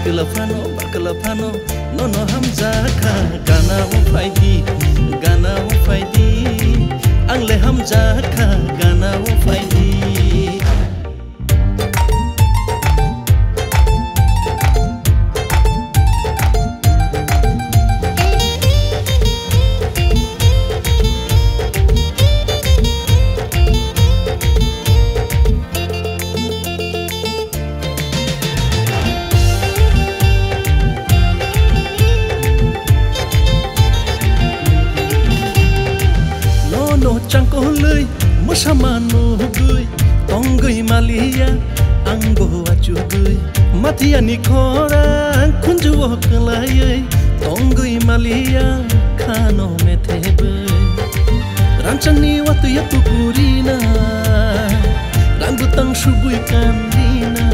bakla fano nono hamza kha gana wo faidi angle hamza kha gana wo faidi chẳng có lời mất sao mà nụ cười tông người Malia anggo achu cười mati ani khora khunju oklai ơi tông người Malia khano me thebe ranchani watu yatu kurina rangu tang shubui kandina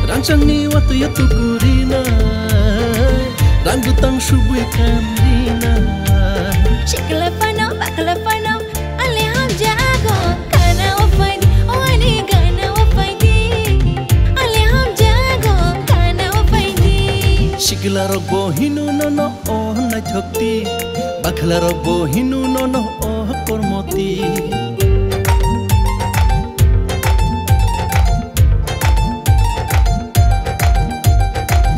ranchani watu yatu kurina rangu tang shubui kandina Shikla fano, bakla fano, ale ham jago, kana wafaidi, wani kana wafaidi, ale ham jago, kana wafaidi. Shikla robo hinu nono oh na chokti, bakla robo hinu nono oh kormoti.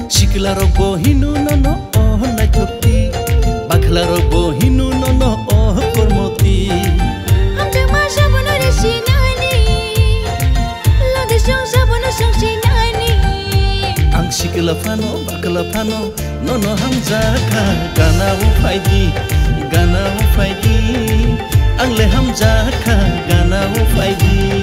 Shikla robo hinu nono oh na chokti, bakla robo hinu nono oh kormoti. Hamja masha bono reshinani, lo de shongsa bono shongshinani. Ang shikla fano, bakla fano, nono hamza kha gana wo faidi, angle hamza kha gana wo faidi.